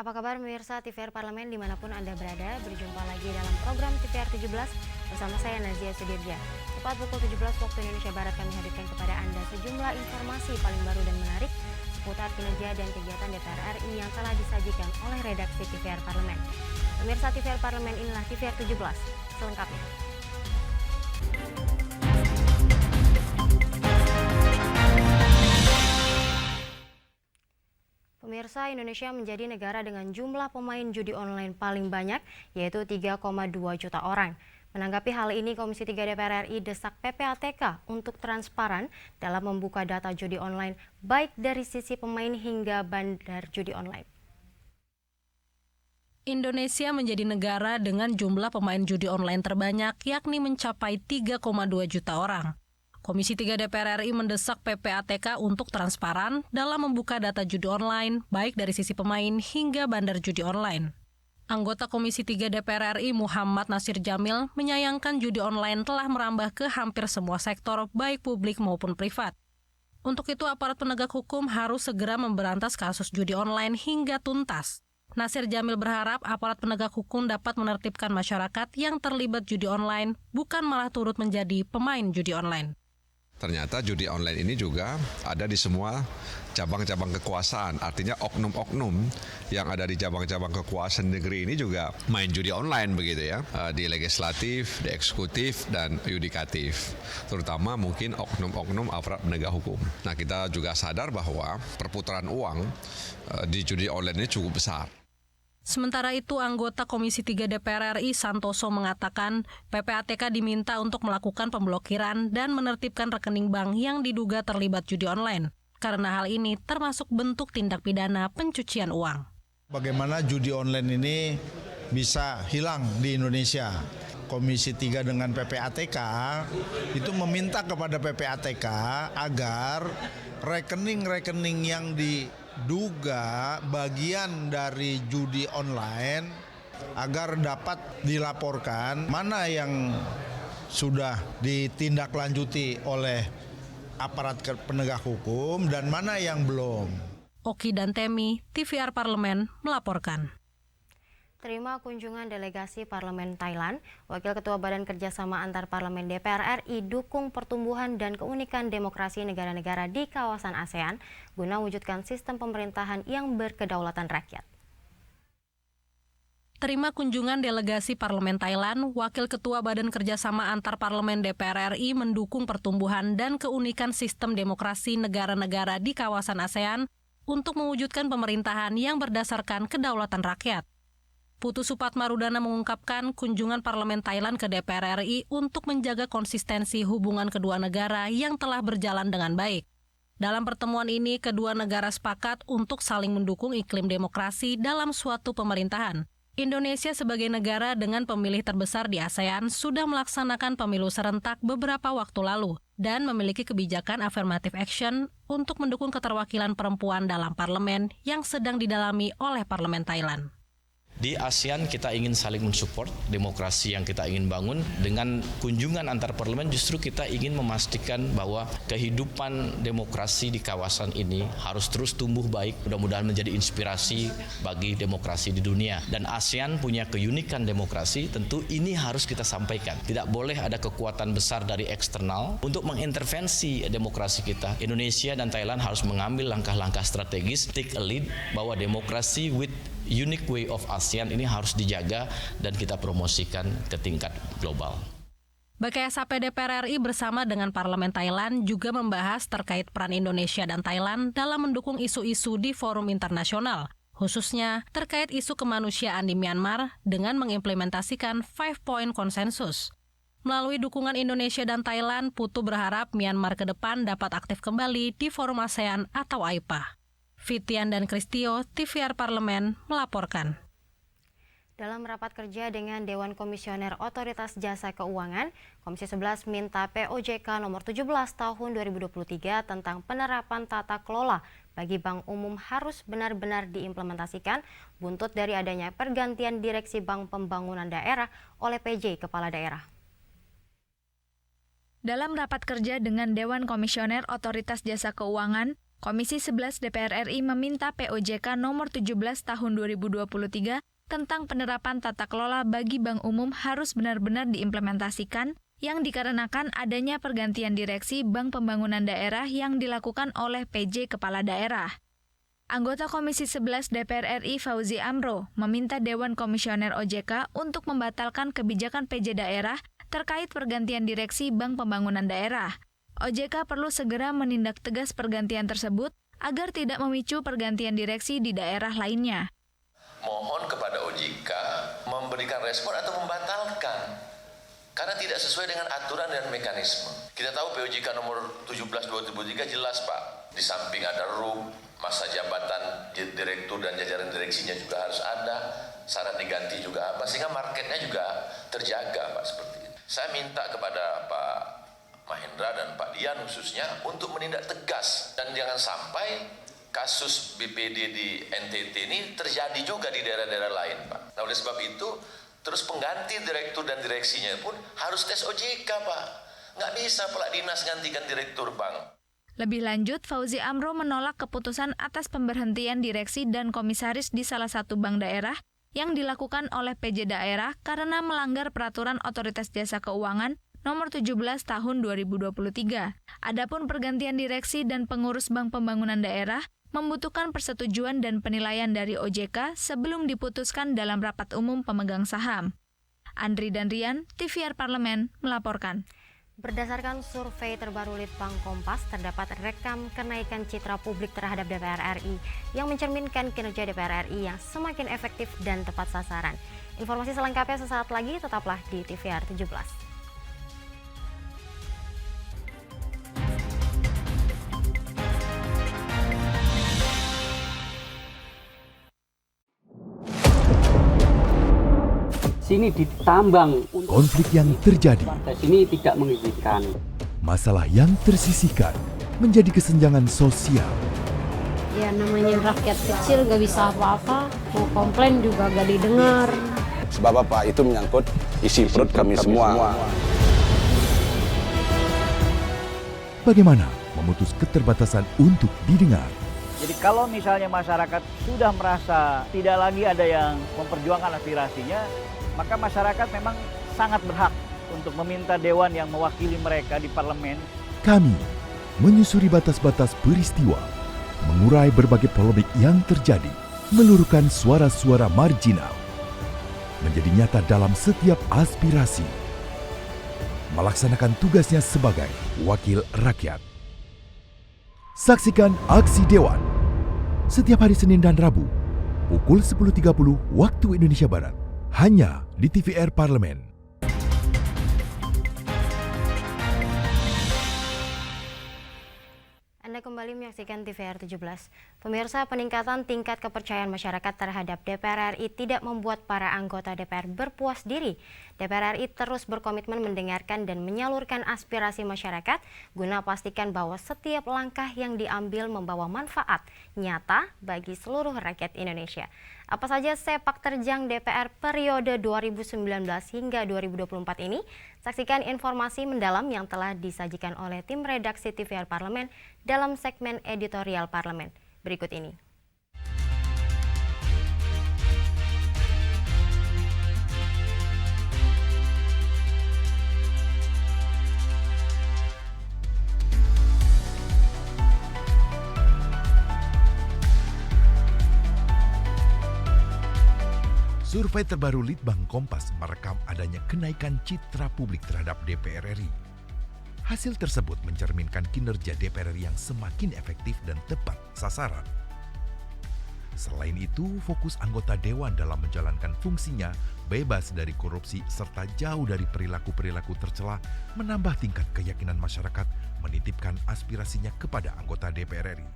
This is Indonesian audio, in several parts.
Apa kabar pemirsa TVR Parlemen dimanapun Anda berada, berjumpa lagi dalam program TVR 17 bersama saya Nazia Sudirja. Tepat pukul 17 waktu Indonesia Barat kami hadirkan kepada Anda sejumlah informasi paling baru dan menarik seputar kinerja dan kegiatan DPR RI yang telah disajikan oleh redaksi TVR Parlemen. Pemirsa TVR Parlemen, inilah TVR 17 selengkapnya. Pemirsa, Indonesia menjadi negara dengan jumlah pemain judi online paling banyak, yaitu 3,2 juta orang. Menanggapi hal ini, Komisi 3 DPR RI desak PPATK untuk transparan dalam membuka data judi online, baik dari sisi pemain hingga bandar judi online. Indonesia menjadi negara dengan jumlah pemain judi online terbanyak, yakni mencapai 3,2 juta orang. Komisi 3 DPR RI mendesak PPATK untuk transparan dalam membuka data judi online, baik dari sisi pemain hingga bandar judi online. Anggota Komisi 3 DPR RI Muhammad Nasir Jamil menyayangkan judi online telah merambah ke hampir semua sektor, baik publik maupun privat. Untuk itu, aparat penegak hukum harus segera memberantas kasus judi online hingga tuntas. Nasir Jamil berharap aparat penegak hukum dapat menertibkan masyarakat yang terlibat judi online, bukan malah turut menjadi pemain judi online. Ternyata judi online ini juga ada di semua cabang-cabang kekuasaan. Artinya oknum-oknum yang ada di cabang-cabang kekuasaan negeri ini juga main judi online begitu ya. Di legislatif, di eksekutif, dan yudikatif. Terutama mungkin oknum-oknum aparat penegak hukum. Nah, kita juga sadar bahwa perputaran uang di judi online ini cukup besar. Sementara itu, anggota Komisi 3 DPR RI Santoso mengatakan PPATK diminta untuk melakukan pemblokiran dan menertibkan rekening bank yang diduga terlibat judi online. Karena hal ini termasuk bentuk tindak pidana pencucian uang. Bagaimana judi online ini bisa hilang di Indonesia? Komisi 3 dengan PPATK itu meminta kepada PPATK agar rekening-rekening yang diduga bagian dari judi online agar dapat dilaporkan mana yang sudah ditindaklanjuti oleh aparat penegak hukum dan mana yang belum. Oki dan Temi, TVR Parlemen melaporkan. Terima kunjungan delegasi Parlemen Thailand, Wakil Ketua Badan Kerjasama Antar Parlemen DPR RI dukung pertumbuhan dan keunikan demokrasi negara-negara di kawasan ASEAN guna mewujudkan sistem pemerintahan yang berkedaulatan rakyat. Terima kunjungan delegasi Parlemen Thailand, Wakil Ketua Badan Kerjasama Antar Parlemen DPR RI mendukung pertumbuhan dan keunikan sistem demokrasi negara-negara di kawasan ASEAN untuk mewujudkan pemerintahan yang berdasarkan kedaulatan rakyat. Putu Supatmarudana mengungkapkan kunjungan Parlemen Thailand ke DPR RI untuk menjaga konsistensi hubungan kedua negara yang telah berjalan dengan baik. Dalam pertemuan ini, kedua negara sepakat untuk saling mendukung iklim demokrasi dalam suatu pemerintahan. Indonesia sebagai negara dengan pemilih terbesar di ASEAN sudah melaksanakan pemilu serentak beberapa waktu lalu dan memiliki kebijakan affirmative action untuk mendukung keterwakilan perempuan dalam parlemen yang sedang didalami oleh Parlemen Thailand. Di ASEAN kita ingin saling mensupport demokrasi yang kita ingin bangun. Dengan kunjungan antar parlemen justru kita ingin memastikan bahwa kehidupan demokrasi di kawasan ini harus terus tumbuh baik, mudah-mudahan menjadi inspirasi bagi demokrasi di dunia. Dan ASEAN punya keunikan demokrasi, tentu ini harus kita sampaikan. Tidak boleh ada kekuatan besar dari eksternal untuk mengintervensi demokrasi kita. Indonesia dan Thailand harus mengambil langkah-langkah strategis, take a lead, bahwa demokrasi with unique way of ASEAN ini harus dijaga dan kita promosikan ke tingkat global. BKSAP DPR RI bersama dengan Parlemen Thailand juga membahas terkait peran Indonesia dan Thailand dalam mendukung isu-isu di forum internasional, khususnya terkait isu kemanusiaan di Myanmar dengan mengimplementasikan 5-point konsensus. Melalui dukungan Indonesia dan Thailand, Putu berharap Myanmar ke depan dapat aktif kembali di forum ASEAN atau AIPA. Fitian dan Kristio, TVR Parlemen melaporkan. Dalam rapat kerja dengan Dewan Komisioner Otoritas Jasa Keuangan, Komisi 11 minta POJK nomor 17 tahun 2023 tentang penerapan tata kelola bagi bank umum harus benar-benar diimplementasikan buntut dari adanya pergantian Direksi Bank Pembangunan Daerah oleh PJ Kepala Daerah. Dalam rapat kerja dengan Dewan Komisioner Otoritas Jasa Keuangan, Komisi 11 DPR RI meminta POJK nomor 17 tahun 2023 tentang penerapan tata kelola bagi bank umum harus benar-benar diimplementasikan yang dikarenakan adanya pergantian direksi Bank Pembangunan Daerah yang dilakukan oleh PJ Kepala Daerah. Anggota Komisi 11 DPR RI Fauzi Amro meminta Dewan Komisioner OJK untuk membatalkan kebijakan PJ Daerah terkait pergantian direksi Bank Pembangunan Daerah. OJK perlu segera menindak tegas pergantian tersebut agar tidak memicu pergantian direksi di daerah lainnya. Mohon kepada OJK memberikan respon atau membatalkan karena tidak sesuai dengan aturan dan mekanisme. Kita tahu POJK nomor 17/2023 jelas Pak, di samping ada RUU, masa jabatan direktur dan jajaran direksinya juga harus ada, syarat diganti juga apa, sehingga marketnya juga terjaga Pak seperti itu. Saya minta kepada Pak Mahendra dan Pak Dian khususnya untuk menindak tegas dan jangan sampai kasus BPD di NTT ini terjadi juga di daerah-daerah lain Pak. Nah oleh sebab itu terus pengganti direktur dan direksinya pun harus tes OJK Pak. Nggak bisa Kepala Dinas gantikan direktur bank. Lebih lanjut, Fauzi Amro menolak keputusan atas pemberhentian direksi dan komisaris di salah satu bank daerah yang dilakukan oleh PJ Daerah karena melanggar peraturan Otoritas Jasa Keuangan nomor 17 tahun 2023. Adapun pergantian direksi dan pengurus Bank Pembangunan Daerah membutuhkan persetujuan dan penilaian dari OJK sebelum diputuskan dalam rapat umum pemegang saham. Andri Danrian, TVR Parlemen, melaporkan. Berdasarkan survei terbaru Litbang Kompas, terdapat rekam kenaikan citra publik terhadap DPR RI yang mencerminkan kinerja DPR RI yang semakin efektif dan tepat sasaran. Informasi selengkapnya sesaat lagi, tetaplah di TVR 17. Sini ditambang. Konflik yang terjadi, Warga sini tidak mengizinkan. masalah yang tersisihkan menjadi kesenjangan sosial. Ya namanya rakyat kecil gak bisa apa-apa, mau komplain juga gak didengar. Sebab apa? Itu menyangkut isi perut kami semua. Bagaimana memutus keterbatasan untuk didengar? Jadi kalau misalnya masyarakat sudah merasa tidak lagi ada yang memperjuangkan aspirasinya, maka masyarakat memang sangat berhak untuk meminta dewan yang mewakili mereka di parlemen. Kami menyusuri batas-batas peristiwa, mengurai berbagai polemik yang terjadi, meluruhkan suara-suara marginal, menjadi nyata dalam setiap aspirasi, melaksanakan tugasnya sebagai wakil rakyat. Saksikan Aksi Dewan setiap hari Senin dan Rabu pukul 10.30 waktu Indonesia Barat, hanya di TVR Parlemen. Anda kembali menyaksikan TVR 17. Pemirsa, peningkatan tingkat kepercayaan masyarakat terhadap DPR RI tidak membuat para anggota DPR berpuas diri. DPR RI terus berkomitmen mendengarkan dan menyalurkan aspirasi masyarakat guna pastikan bahwa setiap langkah yang diambil membawa manfaat nyata bagi seluruh rakyat Indonesia. Apa saja sepak terjang DPR periode 2019 hingga 2024 ini? Saksikan informasi mendalam yang telah disajikan oleh tim redaksi TVR Parlemen dalam segmen editorial Parlemen. Berikut ini. Survei terbaru Litbang Kompas merekam adanya kenaikan citra publik terhadap DPR RI. Hasil tersebut mencerminkan kinerja DPR RI yang semakin efektif dan tepat sasaran. Selain itu, fokus anggota Dewan dalam menjalankan fungsinya bebas dari korupsi serta jauh dari perilaku-perilaku tercela menambah tingkat keyakinan masyarakat menitipkan aspirasinya kepada anggota DPR RI.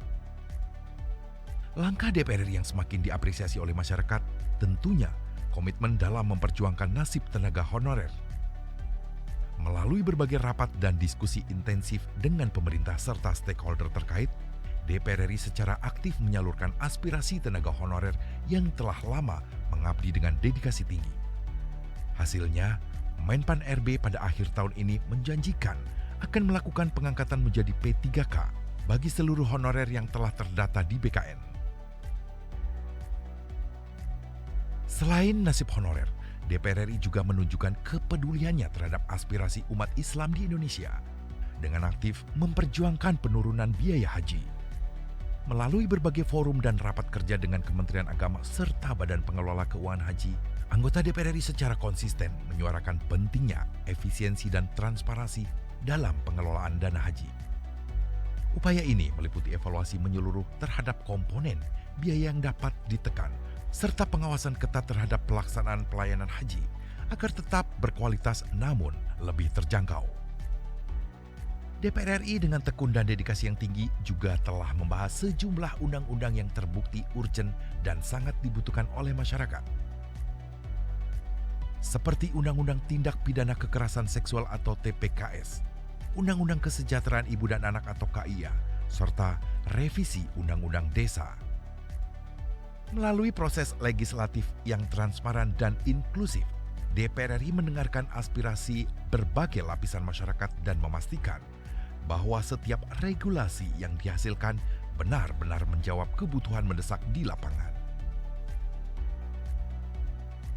Langkah DPR RI yang semakin diapresiasi oleh masyarakat tentunya komitmen dalam memperjuangkan nasib tenaga honorer. Melalui berbagai rapat dan diskusi intensif dengan pemerintah serta stakeholder terkait, DPR RI secara aktif menyalurkan aspirasi tenaga honorer yang telah lama mengabdi dengan dedikasi tinggi. Hasilnya, Menpan RB pada akhir tahun ini menjanjikan akan melakukan pengangkatan menjadi P3K bagi seluruh honorer yang telah terdata di BKN. Selain nasib honorer, DPR RI juga menunjukkan kepeduliannya terhadap aspirasi umat Islam di Indonesia dengan aktif memperjuangkan penurunan biaya haji. Melalui berbagai forum dan rapat kerja dengan Kementerian Agama serta Badan Pengelola Keuangan Haji, anggota DPR RI secara konsisten menyuarakan pentingnya efisiensi dan transparansi dalam pengelolaan dana haji. Upaya ini meliputi evaluasi menyeluruh terhadap komponen biaya yang dapat ditekan, serta pengawasan ketat terhadap pelaksanaan pelayanan haji agar tetap berkualitas namun lebih terjangkau. DPR RI dengan tekun dan dedikasi yang tinggi juga telah membahas sejumlah undang-undang yang terbukti urgen dan sangat dibutuhkan oleh masyarakat. Seperti Undang-Undang Tindak Pidana Kekerasan Seksual atau TPKS, Undang-Undang Kesejahteraan Ibu dan Anak atau KIA, serta revisi Undang-Undang Desa. Melalui proses legislatif yang transparan dan inklusif, DPR RI mendengarkan aspirasi berbagai lapisan masyarakat dan memastikan bahwa setiap regulasi yang dihasilkan benar-benar menjawab kebutuhan mendesak di lapangan.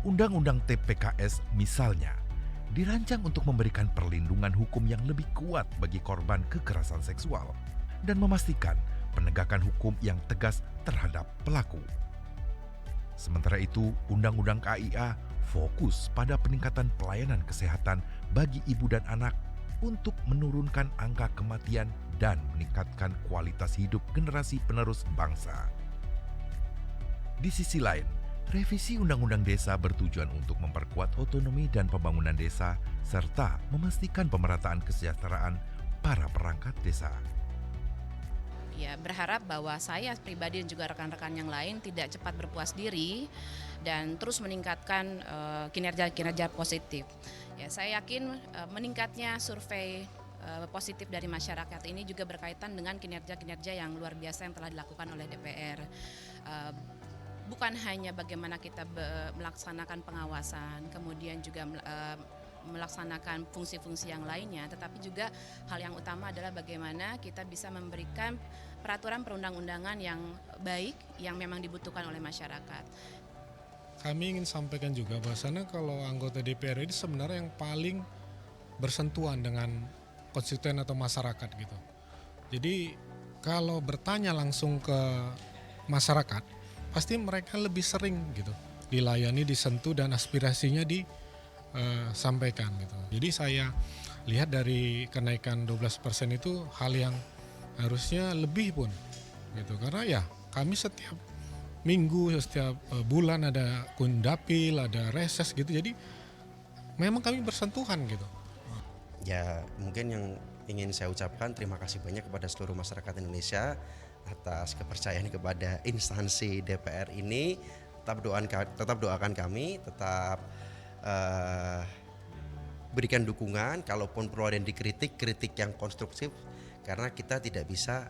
Undang-Undang TPKS misalnya dirancang untuk memberikan perlindungan hukum yang lebih kuat bagi korban kekerasan seksual dan memastikan penegakan hukum yang tegas terhadap pelaku. Sementara itu, Undang-Undang KIA fokus pada peningkatan pelayanan kesehatan bagi ibu dan anak untuk menurunkan angka kematian dan meningkatkan kualitas hidup generasi penerus bangsa. Di sisi lain, revisi Undang-Undang Desa bertujuan untuk memperkuat otonomi dan pembangunan desa serta memastikan pemerataan kesejahteraan para perangkat desa. Ya, berharap bahwa saya pribadi dan juga rekan-rekan yang lain tidak cepat berpuas diri dan terus meningkatkan kinerja-kinerja positif. Ya, saya yakin meningkatnya survei positif dari masyarakat ini juga berkaitan dengan kinerja-kinerja yang luar biasa yang telah dilakukan oleh DPR. Bukan hanya bagaimana kita melaksanakan pengawasan, kemudian juga melaksanakan fungsi-fungsi yang lainnya, tetapi juga hal yang utama adalah bagaimana kita bisa memberikan peraturan perundang-undangan yang baik yang memang dibutuhkan oleh masyarakat. Kami ingin sampaikan juga bahwasanya kalau anggota DPR ini sebenarnya yang paling bersentuhan dengan konstituen atau masyarakat gitu. Jadi kalau bertanya langsung ke masyarakat, pasti mereka lebih sering gitu dilayani, disentuh dan aspirasinya disampaikan gitu. Jadi saya lihat dari kenaikan 12% itu hal yang harusnya lebih pun gitu, karena ya kami setiap minggu, setiap bulan ada kundapil, ada reses gitu, jadi memang kami bersentuhan gitu. Ya mungkin yang ingin saya ucapkan terima kasih banyak kepada seluruh masyarakat Indonesia atas kepercayaan kepada instansi DPR ini. Tetap doakan kami, tetap berikan dukungan, kalaupun perlu ada yang dikritik, kritik yang konstruktif, karena kita tidak bisa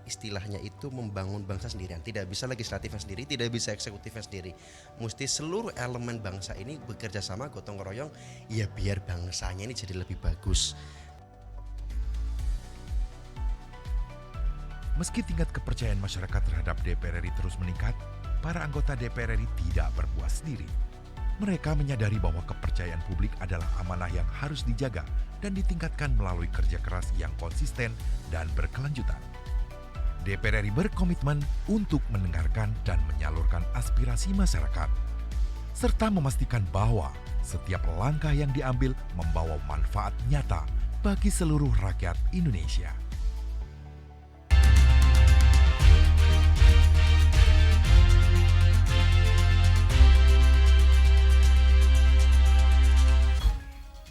istilahnya itu membangun bangsa sendirian, tidak bisa legislatifnya sendiri, tidak bisa eksekutifnya sendiri. Mesti seluruh elemen bangsa ini bekerja sama, gotong royong, ya biar bangsanya ini jadi lebih bagus. Meski tingkat kepercayaan masyarakat terhadap DPR RI terus meningkat, para anggota DPR RI tidak berpuas diri. Mereka menyadari bahwa kepercayaan publik adalah amanah yang harus dijaga dan ditingkatkan melalui kerja keras yang konsisten dan berkelanjutan. DPR RI berkomitmen untuk mendengarkan dan menyalurkan aspirasi masyarakat, serta memastikan bahwa setiap langkah yang diambil membawa manfaat nyata bagi seluruh rakyat Indonesia.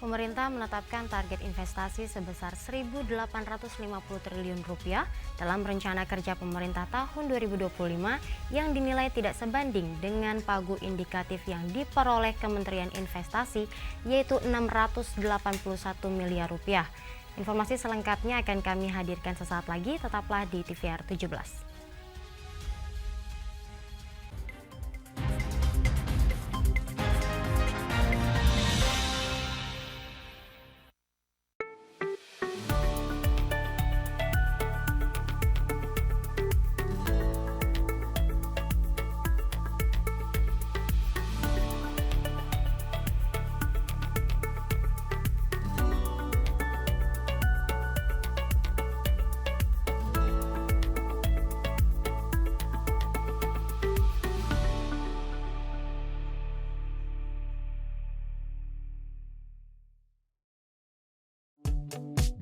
Pemerintah menetapkan target investasi sebesar Rp1.850 triliun dalam rencana kerja pemerintah tahun 2025 yang dinilai tidak sebanding dengan pagu indikatif yang diperoleh Kementerian Investasi, yaitu Rp681 miliar. Informasi selengkapnya akan kami hadirkan sesaat lagi, tetaplah di TVR 17.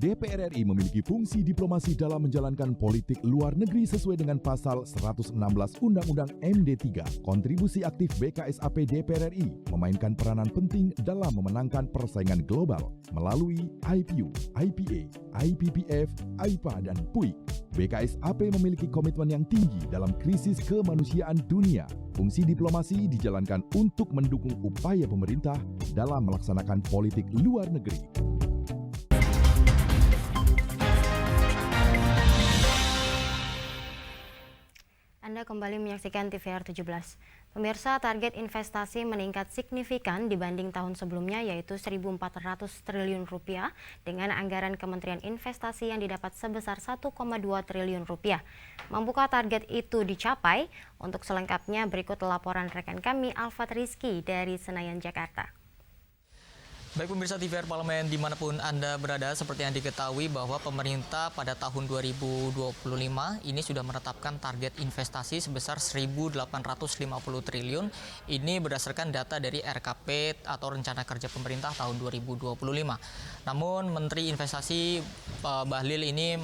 DPR RI memiliki fungsi diplomasi dalam menjalankan politik luar negeri sesuai dengan pasal 116 Undang-Undang MD3. Kontribusi aktif BKSAP DPR RI memainkan peranan penting dalam memenangkan persaingan global melalui IPU, IPA, IPPF, AIPA, dan PUIK. BKSAP memiliki komitmen yang tinggi dalam krisis kemanusiaan dunia. Fungsi diplomasi dijalankan untuk mendukung upaya pemerintah dalam melaksanakan politik luar negeri. Anda kembali menyaksikan TVR 17. Pemirsa, target investasi meningkat signifikan dibanding tahun sebelumnya, yaitu 1.400 triliun rupiah dengan anggaran Kementerian Investasi yang didapat sebesar 1,2 triliun rupiah. Mampukah target itu dicapai? Untuk selengkapnya berikut laporan rekan kami Alfat Rizky dari Senayan, Jakarta. Baik pemirsa TVR Parlemen dimanapun Anda berada, seperti yang diketahui bahwa pemerintah pada tahun 2025 ini sudah menetapkan target investasi sebesar 1.850 triliun. Ini berdasarkan data dari RKP atau Rencana Kerja Pemerintah tahun 2025. Namun Menteri Investasi Bahlil ini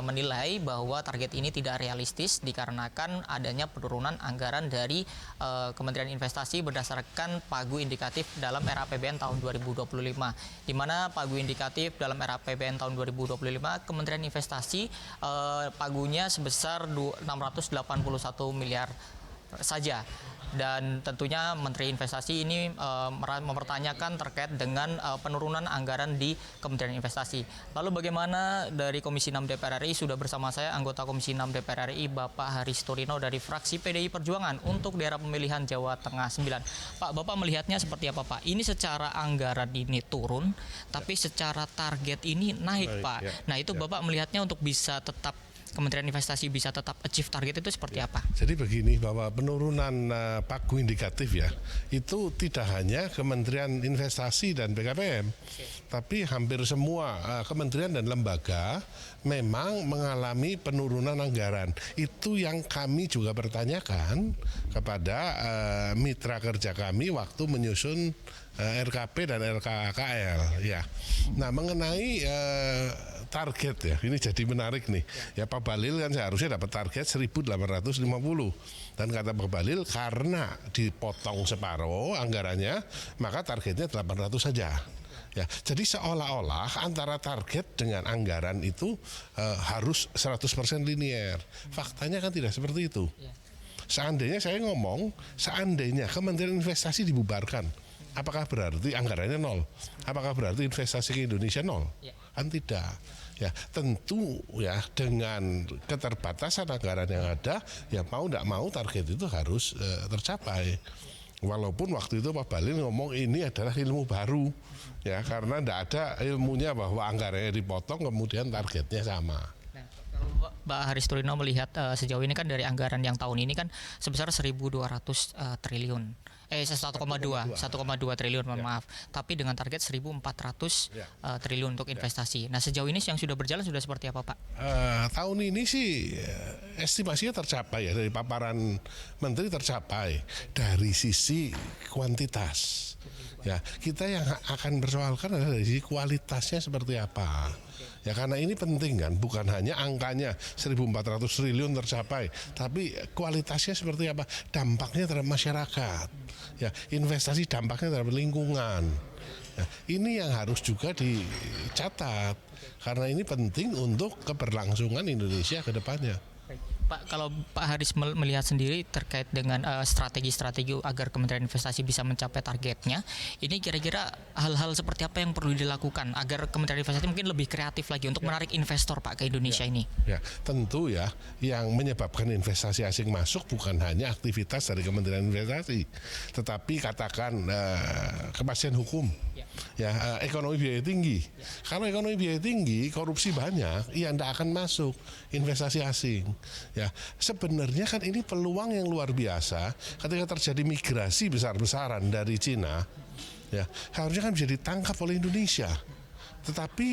menilai bahwa target ini tidak realistis dikarenakan adanya penurunan anggaran dari Kementerian Investasi berdasarkan pagu indikatif dalam RAPBN tahun 2025. Di mana pagu indikatif dalam RAPBN tahun 2025 Kementerian Investasi pagunya sebesar 681 miliar saja. Dan tentunya Menteri Investasi ini mempertanyakan terkait dengan penurunan anggaran di Kementerian Investasi. Lalu bagaimana dari Komisi 6 DPR RI? Sudah bersama saya anggota Komisi 6 DPR RI Bapak Haris Turino dari fraksi PDI Perjuangan untuk daerah pemilihan Jawa Tengah 9. Pak, Bapak melihatnya seperti apa Pak? Ini secara anggaran ini turun, tapi secara target ini naik Pak. Ya, nah itu Bapak melihatnya untuk bisa tetap Kementerian Investasi bisa tetap achieve target itu seperti apa? Jadi begini, bahwa penurunan pagu indikatif ya, itu tidak hanya Kementerian Investasi dan BKPM, tapi hampir semua kementerian dan lembaga memang mengalami penurunan anggaran. Itu yang kami juga pertanyakan kepada mitra kerja kami waktu menyusun RKP dan RKKL ya. Nah, mengenai target ya, ini jadi menarik nih. Ya Pak Bahlil kan seharusnya dapat target 1.850 dan kata Pak Bahlil karena dipotong separuh anggarannya maka targetnya 800 saja. Ya, jadi seolah-olah antara target dengan anggaran itu harus 100% linear. Faktanya kan tidak seperti itu. Seandainya saya ngomong, seandainya Kementerian Investasi dibubarkan, apakah berarti anggarannya nol? Apakah berarti investasi ke Indonesia nol? Kan tidak. Ya, tentu ya dengan keterbatasan anggaran yang ada, ya mau tidak mau target itu harus tercapai. Walaupun waktu itu Pak Bahlil ngomong ini adalah ilmu baru, ya karena tidak ada ilmunya bahwa anggarannya dipotong kemudian targetnya sama. Pak Haris Turino melihat sejauh ini kan dari anggaran yang tahun ini kan sebesar 1.200 triliun. 1,2 triliun, maaf. Tapi dengan target 1.400 triliun untuk investasi. Nah, sejauh ini yang sudah berjalan sudah seperti apa, Pak? Tahun ini sih estimasinya tercapai ya, dari paparan Menteri tercapai dari sisi kuantitas. Ya, kita yang akan persoalkan adalah dari sisi kualitasnya seperti apa. Ya karena ini penting kan, bukan hanya angkanya 1.400 triliun tercapai, tapi kualitasnya seperti apa, dampaknya terhadap masyarakat, ya investasi dampaknya terhadap lingkungan. Ya, ini yang harus juga dicatat, karena ini penting untuk keberlangsungan Indonesia ke depannya. Pak, kalau Pak Haris melihat sendiri terkait dengan strategi-strategi agar Kementerian Investasi bisa mencapai targetnya, ini kira-kira hal-hal seperti apa yang perlu dilakukan agar Kementerian Investasi mungkin lebih kreatif lagi untuk menarik investor Pak ke Indonesia ini? Ya, tentu ya, yang menyebabkan investasi asing masuk bukan hanya aktivitas dari Kementerian Investasi, tetapi katakan kepastian hukum. Ya, ekonomi biaya tinggi. Kalau ekonomi biaya tinggi, korupsi banyak, ya tidak akan masuk investasi asing. Ya, sebenarnya kan ini peluang yang luar biasa ketika terjadi migrasi besar-besaran dari Cina. Ya, harusnya kan bisa ditangkap oleh Indonesia. Tetapi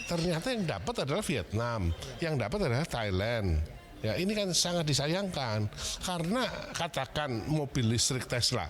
ternyata yang dapat adalah Vietnam, yang dapat adalah Thailand. Ya, ini kan sangat disayangkan karena katakan mobil listrik Tesla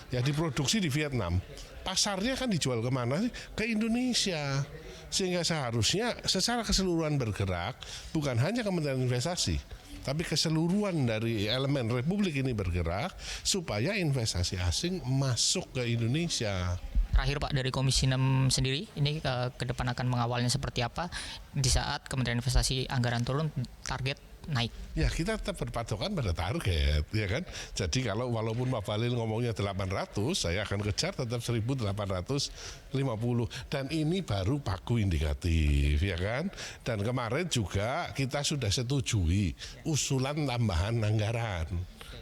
ya diproduksi di Vietnam. Pasarnya kan dijual kemana sih? Ke Indonesia. Sehingga seharusnya secara keseluruhan bergerak, bukan hanya Kementerian Investasi, tapi keseluruhan dari elemen Republik ini bergerak supaya investasi asing masuk ke Indonesia. Terakhir Pak, dari Komisi 6 sendiri, ini ke depan akan mengawalnya seperti apa di saat Kementerian Investasi anggaran turun, target naik? Ya, kita tetap berpatokan pada target, ya kan. Jadi kalau walaupun Pak Bahlil ngomongnya 800, saya akan kejar tetap 1.850. Dan ini baru paku indikatif, ya kan. Dan kemarin juga kita sudah setujui usulan tambahan anggaran.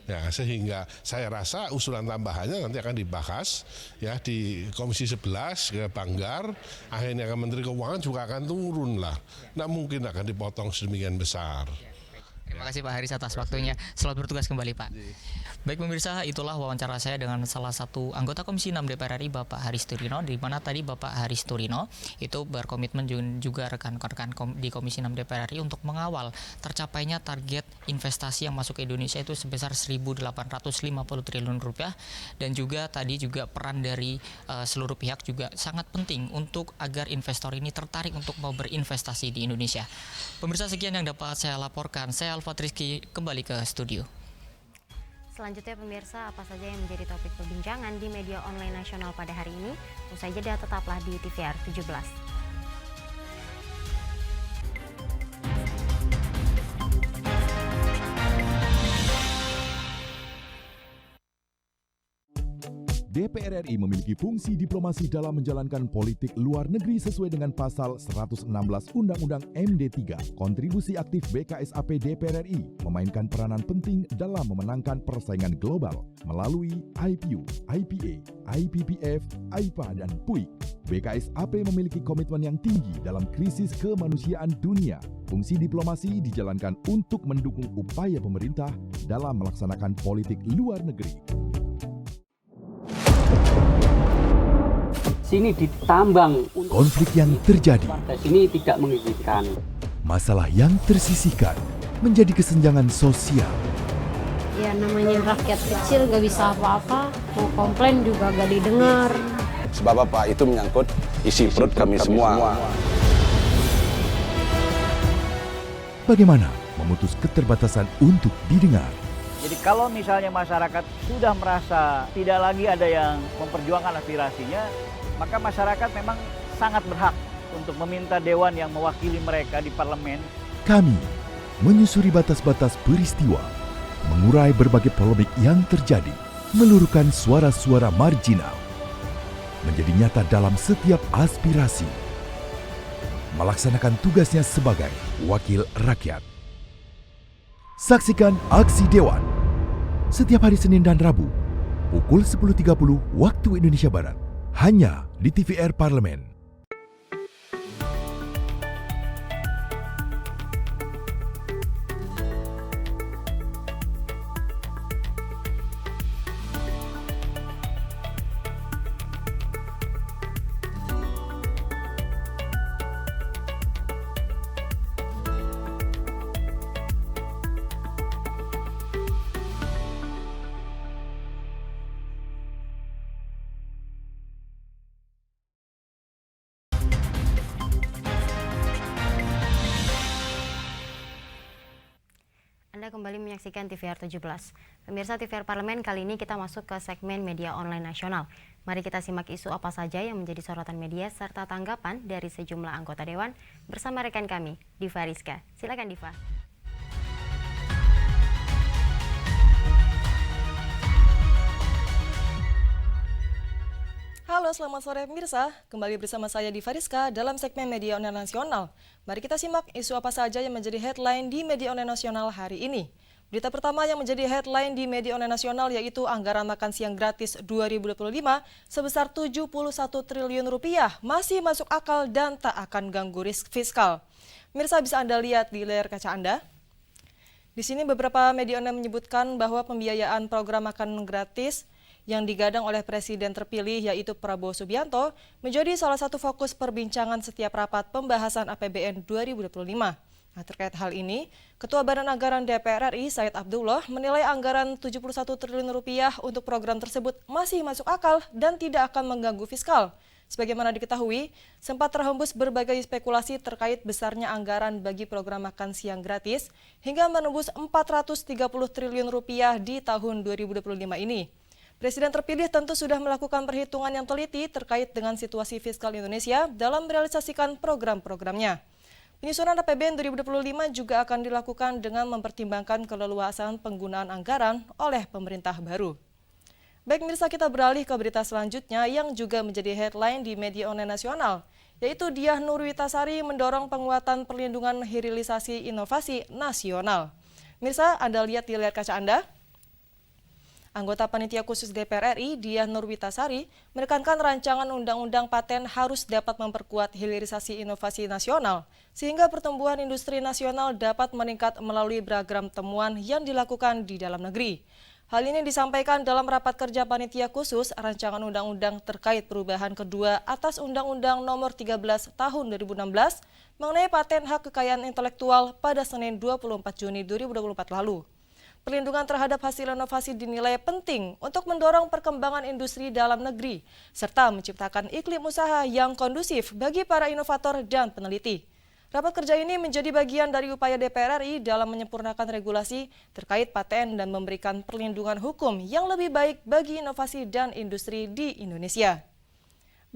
Ya, sehingga saya rasa usulan tambahannya nanti akan dibahas ya di Komisi 11 ke Banggar, akhirnya ke Menteri Keuangan juga akan turun lah. Nggak mungkin akan dipotong sedemikian besar. Terima kasih Pak Haris atas waktunya. Selamat bertugas kembali Pak. Baik pemirsa, itulah wawancara saya dengan salah satu anggota Komisi 6 DPR RI, Bapak Haris Turino, di mana tadi Bapak Haris Turino itu berkomitmen juga rekan-rekan di Komisi 6 DPR RI untuk mengawal tercapainya target investasi yang masuk ke Indonesia itu sebesar 1.850 triliun rupiah, dan juga tadi juga peran dari seluruh pihak juga sangat penting untuk agar investor ini tertarik untuk mau berinvestasi di Indonesia. Pemirsa, sekian yang dapat saya laporkan. Saya Alfat Rizky kembali ke studio. Selanjutnya pemirsa, apa saja yang menjadi topik perbincangan di media online nasional pada hari ini? Usai jeda tetaplah di TVR 17. DPR RI memiliki fungsi diplomasi dalam menjalankan politik luar negeri sesuai dengan pasal 116 Undang-Undang MD3. Kontribusi aktif BKSAP DPR RI memainkan peranan penting dalam memenangkan persaingan global melalui IPU, IPA, IPPF, IPA, dan PUIK. BKSAP memiliki komitmen yang tinggi dalam krisis kemanusiaan dunia. Fungsi diplomasi dijalankan untuk mendukung upaya pemerintah dalam melaksanakan politik luar negeri. Sini ditambang. Konflik yang terjadi, Warga sini tidak mengizinkan. masalah yang tersisihkan menjadi kesenjangan sosial. Ya namanya rakyat kecil gak bisa apa-apa, mau komplain juga gak didengar. Sebab apa? Itu menyangkut isi perut kami semua. Bagaimana memutus keterbatasan untuk didengar? Jadi kalau misalnya masyarakat sudah merasa tidak lagi ada yang memperjuangkan aspirasinya, maka masyarakat memang sangat berhak untuk meminta dewan yang mewakili mereka di parlemen. Kami menyusuri batas-batas peristiwa, mengurai berbagai polemik yang terjadi, meluruhkan suara-suara marginal, menjadi nyata dalam setiap aspirasi, melaksanakan tugasnya sebagai wakil rakyat. Saksikan Aksi Dewan setiap hari Senin dan Rabu pukul 10.30 waktu Indonesia Barat, hanya di TVR Parlemen. Anda kembali menyaksikan TVR 17. Pemirsa TVR Parlemen, kali ini kita masuk ke segmen media online nasional. Mari kita simak isu apa saja yang menjadi sorotan media serta tanggapan dari sejumlah anggota Dewan bersama rekan kami, Diva Rizka. Silakan Diva. Halo, selamat sore pemirsa. Kembali bersama saya Diva Rizka dalam segmen Media Online Nasional. Mari kita simak isu apa saja yang menjadi headline di Media Online Nasional hari ini. Berita pertama yang menjadi headline di Media Online Nasional yaitu anggaran makan siang gratis 2025 sebesar 71 triliun rupiah masih masuk akal dan tak akan ganggu risk fiskal. Pemirsa, bisa Anda lihat di layar kaca Anda. Di sini beberapa media online menyebutkan bahwa pembiayaan program makan gratis yang digadang oleh Presiden terpilih yaitu Prabowo Subianto menjadi salah satu fokus perbincangan setiap rapat pembahasan APBN 2025. Nah, terkait hal ini, Ketua Badan Anggaran DPR RI Said Abdullah menilai anggaran 71 triliun rupiah untuk program tersebut masih masuk akal dan tidak akan mengganggu fiskal. Sebagaimana diketahui, sempat terhembus berbagai spekulasi terkait besarnya anggaran bagi program makan siang gratis hingga menembus 430 triliun rupiah di tahun 2025 ini. Presiden terpilih tentu sudah melakukan perhitungan yang teliti terkait dengan situasi fiskal Indonesia dalam merealisasikan program-programnya. Penyusunan APBN 2025 juga akan dilakukan dengan mempertimbangkan keleluasan penggunaan anggaran oleh pemerintah baru. Baik mirsa, kita beralih ke berita selanjutnya yang juga menjadi headline di media online nasional, yaitu Diah Nurwitasari mendorong penguatan perlindungan hilirisasi inovasi nasional. Mirsa, Anda lihat di layar kaca Anda. Anggota Panitia Khusus DPR RI, Diah Nurwitasari, menekankan rancangan undang-undang paten harus dapat memperkuat hilirisasi inovasi nasional, sehingga pertumbuhan industri nasional dapat meningkat melalui beragam temuan yang dilakukan di dalam negeri. Hal ini disampaikan dalam rapat kerja Panitia Khusus rancangan undang-undang terkait perubahan kedua atas Undang-Undang Nomor 13 Tahun 2016 mengenai paten hak kekayaan intelektual pada Senin 24 Juni 2024 lalu. Perlindungan terhadap hasil inovasi dinilai penting untuk mendorong perkembangan industri dalam negeri, serta menciptakan iklim usaha yang kondusif bagi para inovator dan peneliti. Rapat kerja ini menjadi bagian dari upaya DPR RI dalam menyempurnakan regulasi terkait paten dan memberikan perlindungan hukum yang lebih baik bagi inovasi dan industri di Indonesia.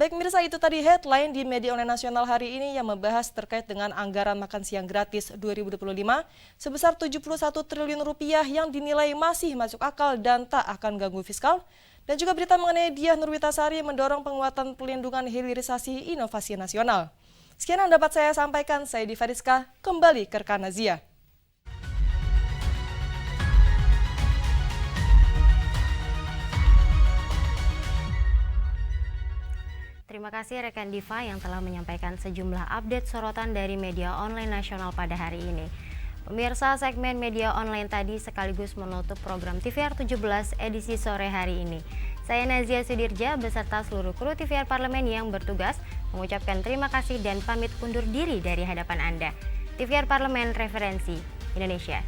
Baik mirsa, itu tadi headline di media online nasional hari ini yang membahas terkait dengan anggaran makan siang gratis 2025 sebesar 71 triliun rupiah yang dinilai masih masuk akal dan tak akan ganggu fiskal. Dan juga berita mengenai Diah Nurwitasari mendorong penguatan perlindungan hilirisasi inovasi nasional. Sekian yang dapat saya sampaikan, saya Diva Rizka, kembali ke rekan Nazia. Terima kasih rekan Diva yang telah menyampaikan sejumlah update sorotan dari media online nasional pada hari ini. Pemirsa, segmen media online tadi sekaligus menutup program TVR 17 edisi sore hari ini. Saya Nazia Sudirja beserta seluruh kru TVR Parlemen yang bertugas mengucapkan terima kasih dan pamit undur diri dari hadapan Anda. TVR Parlemen, referensi Indonesia.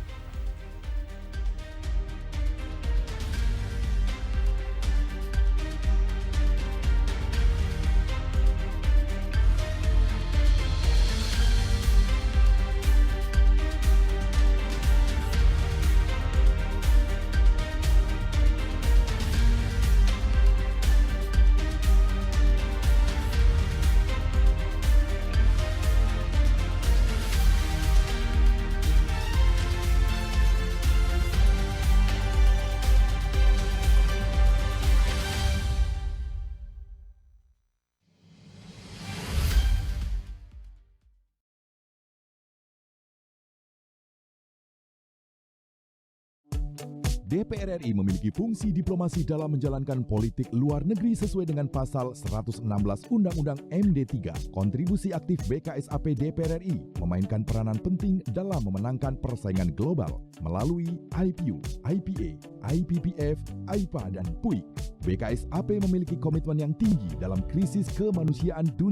DPR RI memiliki fungsi diplomasi dalam menjalankan politik luar negeri sesuai dengan pasal 116 Undang-Undang MD3. Kontribusi aktif BKSAP DPR RI memainkan peranan penting dalam memenangkan persaingan global melalui IPU, IPA, IPPF, IPA, dan PUIK. BKSAP memiliki komitmen yang tinggi dalam krisis kemanusiaan dunia.